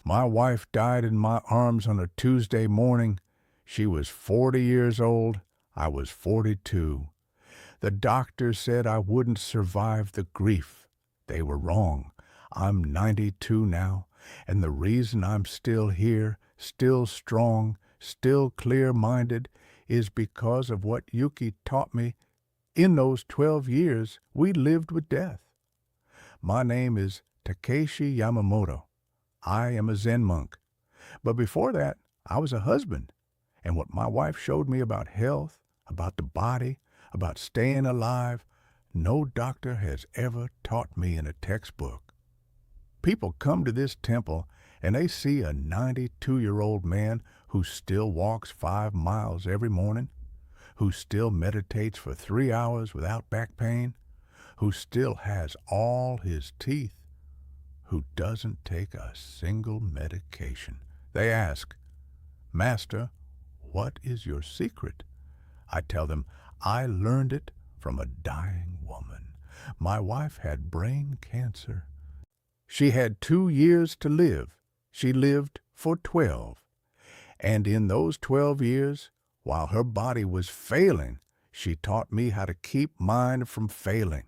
My wife died in my arms on a Tuesday morning. She was 40 years old. I was 42. The doctors said I wouldn't survive the grief. They were wrong. I'm 92 now, and the reason I'm still here, still strong, still clear-minded, is because of what Yuki taught me in those 12 years we lived with death. My name is Takeshi Yamamoto. I am a Zen monk. But before that, I was a husband. And what my wife showed me about health, about the body, about staying alive, no doctor has ever taught me in a textbook. People come to this temple and they see a 92-year-old man who still walks 5 miles every morning, who still meditates for 3 hours without back pain, who still has all his teeth, who doesn't take a single medication. They ask, "Master, what is your secret?" I tell them, I learned it from a dying woman. My wife had brain cancer. She had 2 years to live. She lived for 12. And in those 12 years, while her body was failing, she taught me how to keep mine from failing.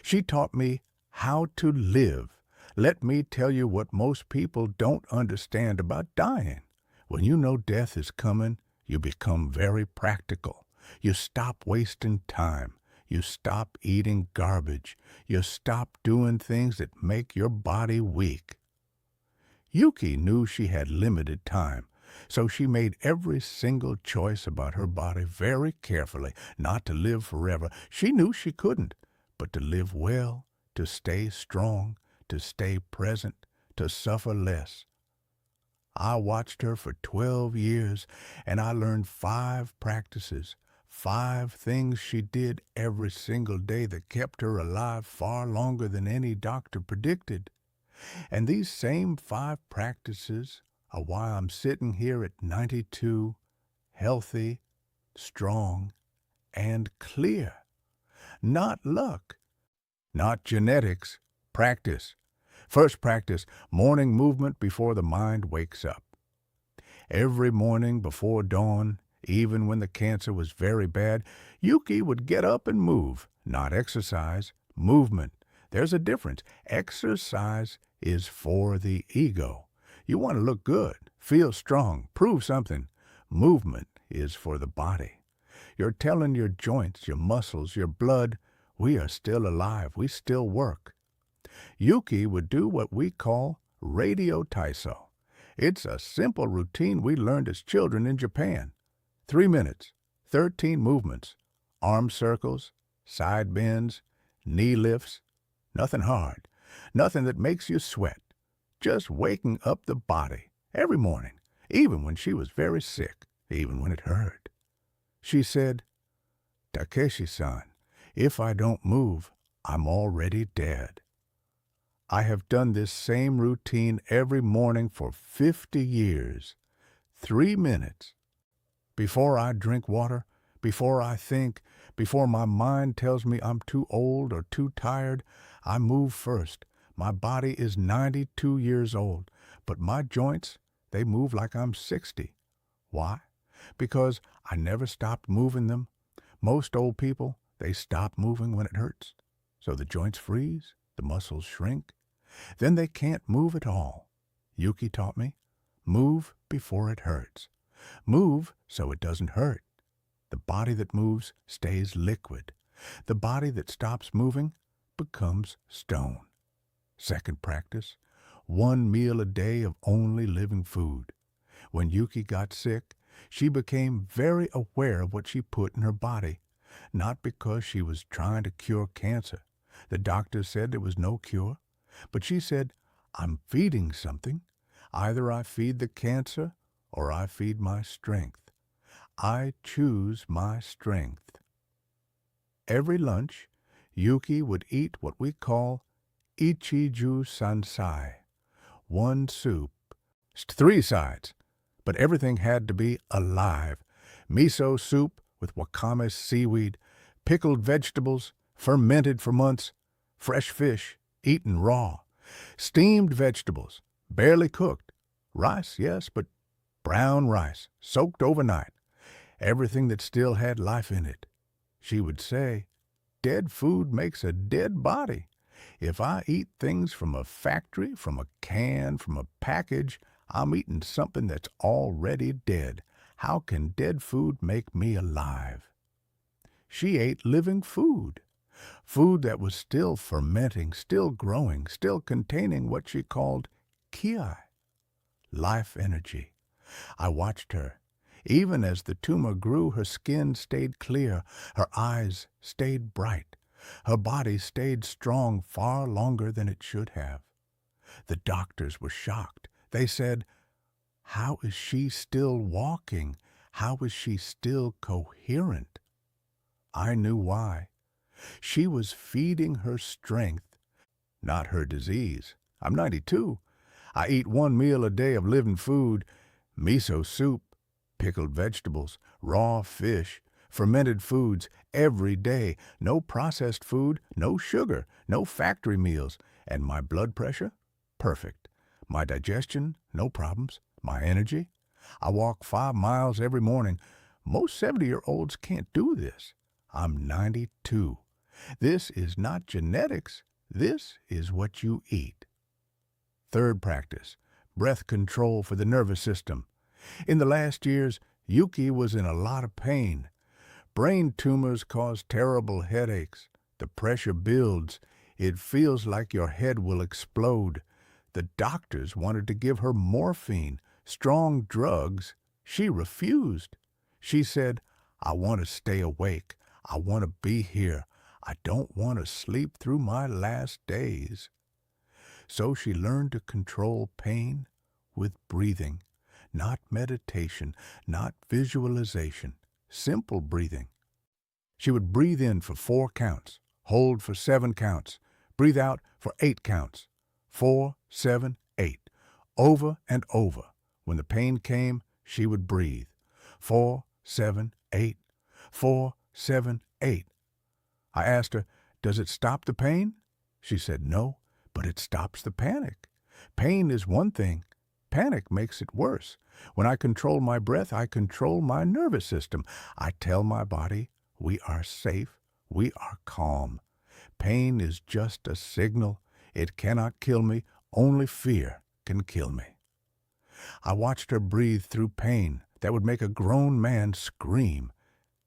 She taught me how to live. Let me tell you what most people don't understand about dying. When you know death is coming, you become very practical. You stop wasting time. You stop eating garbage. You stop doing things that make your body weak. Yuki knew she had limited time, so she made every single choice about her body very carefully, not to live forever. She knew she couldn't, but to live well, to stay strong, to stay present, to suffer less. I watched her for 12 years, and I learned 5 practices, 5 things she did every single day that kept her alive far longer than any doctor predicted. And these same 5 practices are why I'm sitting here at 92, healthy, strong, and clear. Not luck, not genetics, practice. First practice, morning movement before the mind wakes up. Every morning before dawn, even when the cancer was very bad, Yuki would get up and move, not exercise, movement. There's a difference. Exercise is for the ego. You want to look good, feel strong, prove something. Movement is for the body. You're telling your joints, your muscles, your blood, we are still alive, we still work. Yuki would do what we call radio Taiso. It's a simple routine we learned as children in Japan. 3 minutes, 13 movements, arm circles, side bends, knee lifts. Nothing hard, nothing that makes you sweat. Just waking up the body every morning, even when she was very sick, even when it hurt. She said, "Takeshi-san, if I don't move, I'm already dead." I have done this same routine every morning for 50 years. 3 minutes. Before I drink water, before I think, before my mind tells me I'm too old or too tired, I move first. My body is 92 years old, but my joints, they move like I'm 60. Why? Because I never stopped moving them. Most old people, they stop moving when it hurts. So the joints freeze, the muscles shrink. Then they can't move at all. Yuki taught me, move before it hurts. Move so it doesn't hurt. The body that moves stays liquid. The body that stops moving becomes stone. Second practice, 1 meal a day of only living food. When Yuki got sick, she became very aware of what she put in her body, not because she was trying to cure cancer. The doctor said there was no cure, but she said, I'm feeding something. Either I feed the cancer or I feed my strength. I choose my strength. Every lunch, Yuki would eat what we call Ichiju Sansai. 1 soup, 3 sides, but everything had to be alive. Miso soup with wakame seaweed, pickled vegetables, fermented for months, fresh fish, eaten raw, steamed vegetables, barely cooked. Rice, yes, but brown rice, soaked overnight. Everything that still had life in it. She would say, dead food makes a dead body. If I eat things from a factory, from a can, from a package, I'm eating something that's already dead. How can dead food make me alive? She ate living food. Food that was still fermenting, still growing, still containing what she called ki, life energy. I watched her. Even as the tumor grew, her skin stayed clear, her eyes stayed bright, her body stayed strong far longer than it should have. The doctors were shocked. They said, "How is she still walking? How is she still coherent?" I knew why. She was feeding her strength, not her disease. I'm 92. I eat one meal a day of living food, miso soup, pickled vegetables, raw fish, fermented foods every day. No processed food, no sugar, no factory meals. And my blood pressure? Perfect. My digestion? No problems. My energy? I walk 5 miles every morning. Most 70-year-olds can't do this. I'm 92. This is not genetics. This is what you eat. Third practice, breath control for the nervous system. In the last years, Yuki was in a lot of pain. Brain tumors cause terrible headaches. The pressure builds. It feels like your head will explode. The doctors wanted to give her morphine, strong drugs. She refused. She said, "I want to stay awake. I want to be here. I don't want to sleep through my last days." So she learned to control pain with breathing, not meditation, not visualization, simple breathing. She would breathe in for 4 counts, hold for 7 counts, breathe out for 8 counts. 4, 7, 8. Over and over. When the pain came, she would breathe. 4, 7, 8. 4, 7, 8. I asked her, "Does it stop the pain?" She said, "No, but it stops the panic. Pain is one thing. Panic makes it worse. When I control my breath, I control my nervous system. I tell my body, we are safe, we are calm. Pain is just a signal. It cannot kill me. Only fear can kill me." I watched her breathe through pain that would make a grown man scream,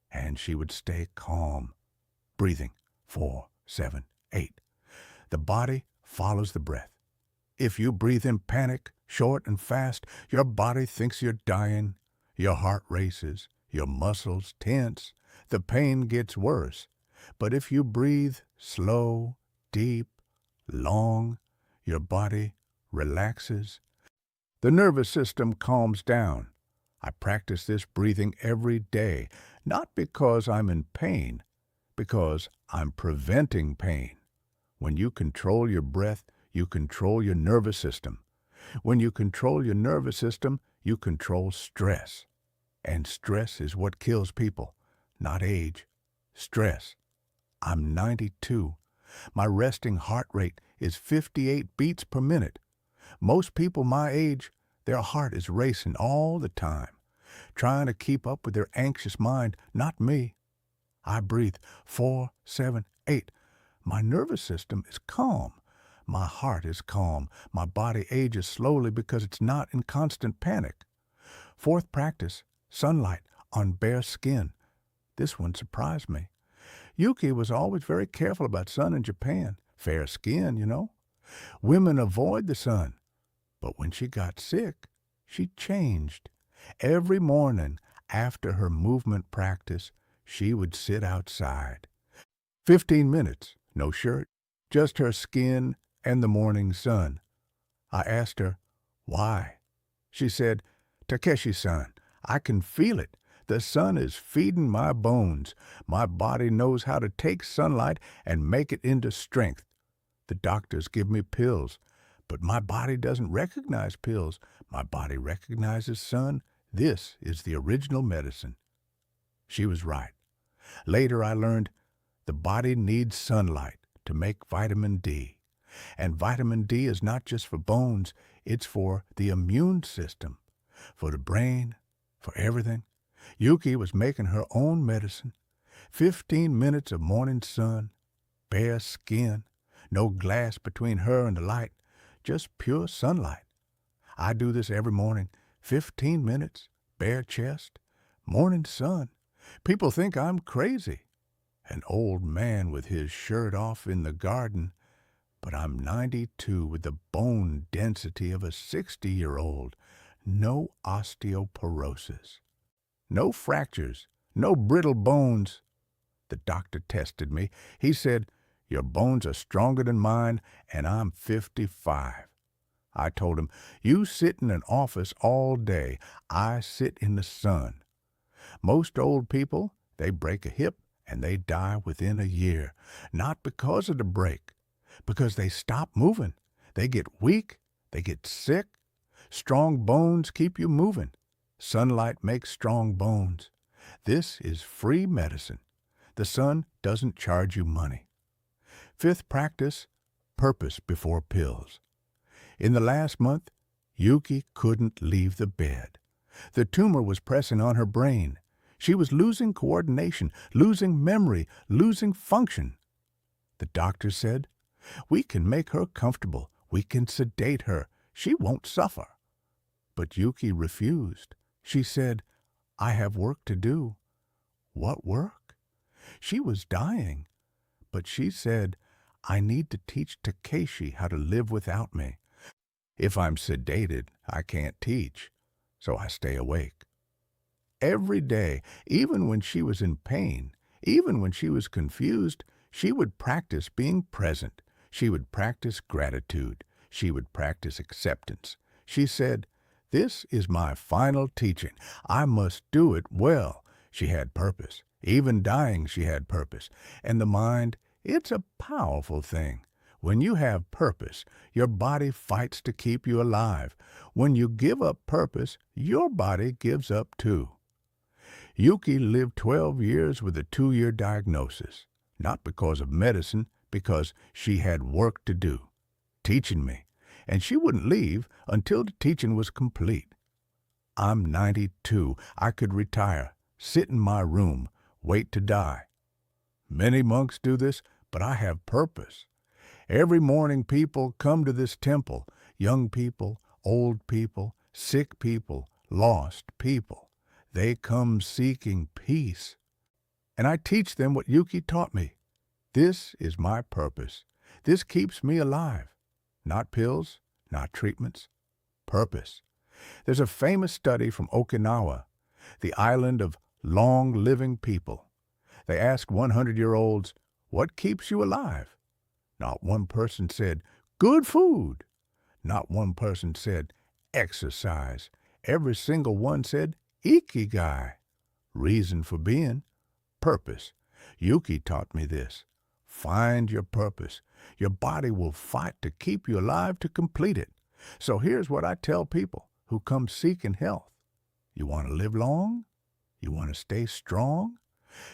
and she would stay calm. Breathing, 4, 7, 8. The body follows the breath. If you breathe in panic, short and fast, your body thinks you're dying. Your heart races, your muscles tense. The pain gets worse. But if you breathe slow, deep, long, your body relaxes. The nervous system calms down. I practice this breathing every day, not because I'm in pain, because I'm preventing pain. When you control your breath, you control your nervous system. When you control your nervous system, you control stress. And stress is what kills people, not age. Stress. I'm 92. My resting heart rate is 58 beats per minute. Most people my age, their heart is racing all the time, trying to keep up with their anxious mind, not me. I breathe 4, 7, 8. My nervous system is calm. My heart is calm. My body ages slowly because it's not in constant panic. Fourth practice, sunlight on bare skin. This one surprised me. Yuki was always very careful about sun in Japan. Fair skin, you know. Women avoid the sun. But when she got sick, she changed. Every morning after her movement practice, she would sit outside. 15 minutes, no shirt, just her skin and the morning sun. I asked her, "Why?" She said, "Takeshi-san, I can feel it. The sun is feeding my bones. My body knows how to take sunlight and make it into strength. The doctors give me pills, but my body doesn't recognize pills. My body recognizes sun. This is the original medicine." She was right. Later I learned the body needs sunlight to make vitamin D. And vitamin D is not just for bones, it's for the immune system, for the brain, for everything. Yuki was making her own medicine. 15 minutes of morning sun, bare skin, no glass between her and the light, just pure sunlight. I do this every morning, 15 minutes, bare chest, morning sun. People think I'm crazy, an old man with his shirt off in the garden, but I'm 92 with the bone density of a 60-year-old. No osteoporosis. No fractures. No brittle bones. The doctor tested me. He said, "Your bones are stronger than mine, and I'm 55. I told him, "You sit in an office all day. I sit in the sun." Most old people, they break a hip and they die within a year. Not because of the break, because they stop moving. They get weak. They get sick. Strong bones keep you moving. Sunlight makes strong bones. This is free medicine. The sun doesn't charge you money. Fifth practice, purpose before pills. In the last month, Yuki couldn't leave the bed. The tumor was pressing on her brain. She was losing coordination, losing memory, losing function. The doctor said, "We can make her comfortable. We can sedate her. She won't suffer." But Yuki refused. She said, "I have work to do." What work? She was dying. But she said, "I need to teach Takeshi how to live without me. If I'm sedated, I can't teach, so I stay awake." Every day, even when she was in pain, even when she was confused, she would practice being present. She would practice gratitude. She would practice acceptance. She said, "This is my final teaching. I must do it well." She had purpose. Even dying, she had purpose. And the mind, it's a powerful thing. When you have purpose, your body fights to keep you alive. When you give up purpose, your body gives up too. Yuki lived 12 years with a 2-year diagnosis, not because of medicine, because she had work to do, teaching me, and she wouldn't leave until the teaching was complete. I'm 92. I could retire, sit in my room, wait to die. Many monks do this, but I have purpose. Every morning people come to this temple, young people, old people, sick people, lost people. They come seeking peace. And I teach them what Yuki taught me. This is my purpose. This keeps me alive. Not pills, not treatments. Purpose. There's a famous study from Okinawa, the island of long-living people. They asked 100-year-olds, "What keeps you alive?" Not one person said, "Good food." Not one person said, "Exercise." Every single one said, "Ikigai." Reason for being. Purpose. Yuki taught me this. Find your purpose. Your body will fight to keep you alive to complete it. So here's what I tell people who come seeking health. You want to live long? You want to stay strong?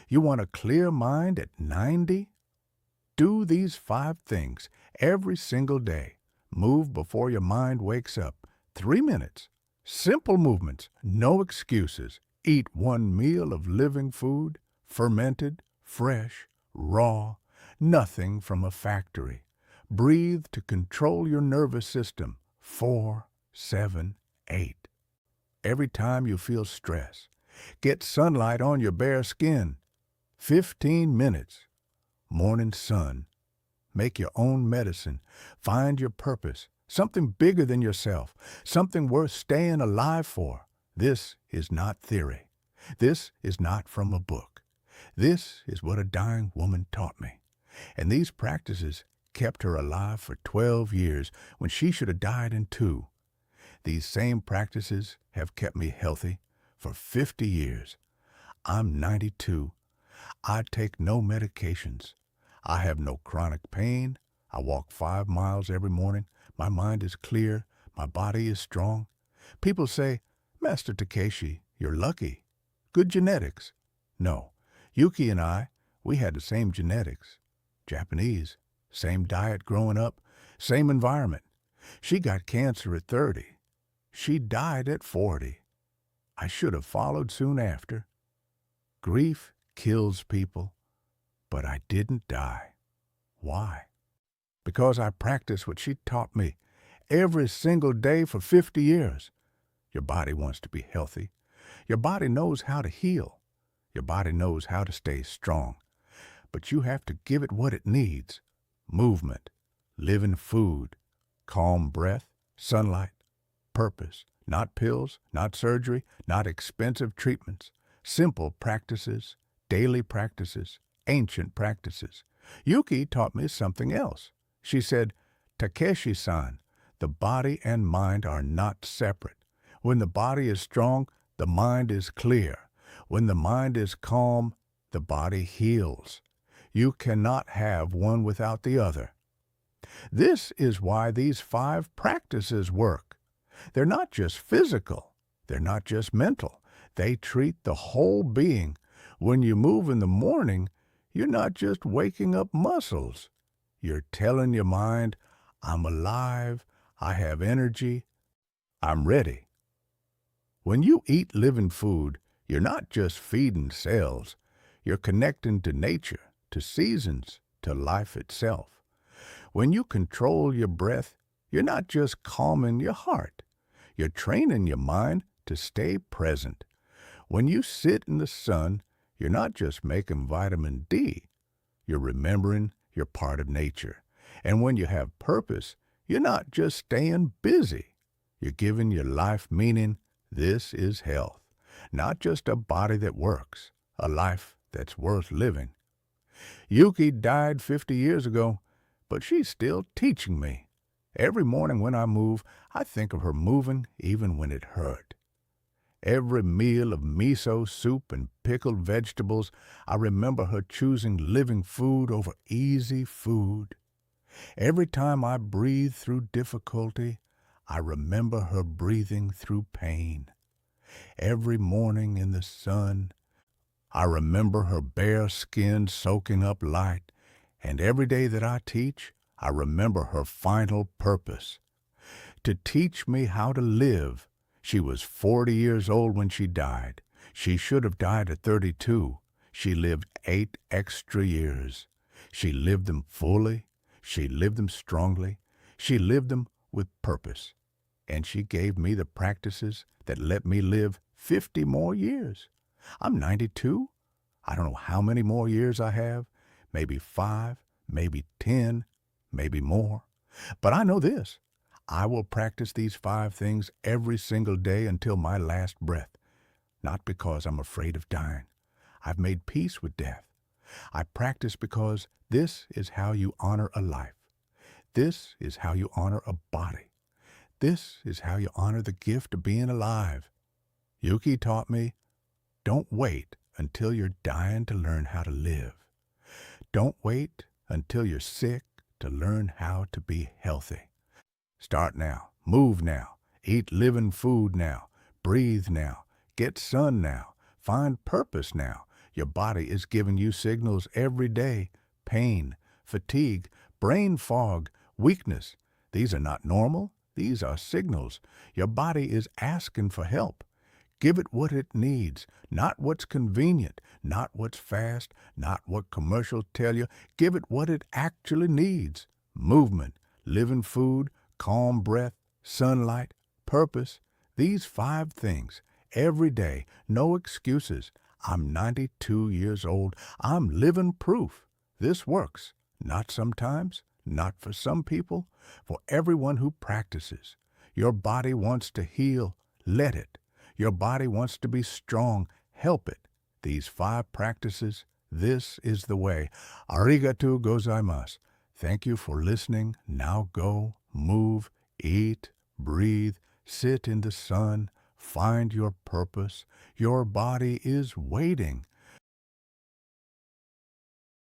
You want a clear mind at 90? Do these 5 things every single day. Move before your mind wakes up. 3 minutes. Simple movements. No excuses. Eat 1 meal of living food, fermented, fresh, raw, nothing from a factory. Breathe to control your nervous system. 4, 7, 8. Every time you feel stress, get sunlight on your bare skin. 15 minutes. Morning sun. Make your own medicine. Find your purpose. Something bigger than yourself. Something worth staying alive for. This is not theory. This is not from a book. This is what a dying woman taught me. And these practices kept her alive for 12 years when she should have died in 2. These same practices have kept me healthy for 50 years. I'm 92. I take no medications. I have no chronic pain. I walk 5 miles every morning. My mind is clear. My body is strong. People say, "Master Takeshi, you're lucky. Good genetics." No, Yuki and I, we had the same genetics. Japanese, same diet growing up, Same environment. She got cancer at 30. She died at 40. I should have followed soon after. Grief kills people, but I didn't die. Why? Because I practiced what she taught me every single day for 50 years. Your body wants to be healthy. Your body knows how to heal. Your body knows how to stay strong. But you have to give it what it needs. Movement, living food, calm breath, sunlight, purpose. Not pills, not surgery, not expensive treatments. Simple practices, daily practices, ancient practices. Yuki taught me something else. She said, Takeshi-san, the body and mind are not separate. When the body is strong, the mind is clear. When the mind is calm, the body heals. You cannot have one without the other. This is why these 5 practices work. They're not just physical. They're not just mental. They treat the whole being. When you move in the morning, you're not just waking up muscles. You're telling your mind, I'm alive, I have energy, I'm ready. When you eat living food, you're not just feeding cells. You're connecting to nature, to seasons, to life itself. When you control your breath, you're not just calming your heart. You're training your mind to stay present. When you sit in the sun, you're not just making vitamin D. You're remembering you're part of nature. And when you have purpose, you're not just staying busy. You're giving your life meaning. This is health. Not just a body that works, a life that's worth living. Yuki died 50 years ago, but she's still teaching me. Every morning when I move, I think of her moving even when it hurt. Every meal of miso soup and pickled vegetables, I remember her choosing living food over easy food. Every time I breathe through difficulty, I remember her breathing through pain. Every morning in the sun, I remember her bare skin soaking up light, and every day that I teach, I remember her final purpose, to teach me how to live. She was 40 years old when she died. She should have died at 32. She lived 8 extra years. She lived them fully. She lived them strongly. She lived them with purpose. And she gave me the practices that let me live 50 more years. I'm 92. I don't know how many more years I have. Maybe 5, maybe 10, maybe more. But I know this. I will practice these 5 things every single day until my last breath. Not because I'm afraid of dying. I've made peace with death. I practice because this is how you honor a life. This is how you honor a body. This is how you honor the gift of being alive. Yuki taught me, don't wait until you're dying to learn how to live. Don't wait until you're sick to learn how to be healthy. Start now, move now, eat living food now, breathe now, get sun now, find purpose now. Your body is giving you signals every day. Pain, fatigue, brain fog, weakness. These are not normal. These are signals. Your body is asking for help. Give it what it needs, not what's convenient, not what's fast, not what commercials tell you. Give it what it actually needs. Movement, living food, calm breath, sunlight, purpose. These 5 things, every day, no excuses. I'm 92 years old. I'm living proof. This works. Not sometimes, not for some people, for everyone who practices. Your body wants to heal. Let it. Your body wants to be strong. Help it. These 5 practices, this is the way. Arigatou gozaimasu. Thank you for listening. Now go, move, eat, breathe, sit in the sun, find your purpose. Your body is waiting.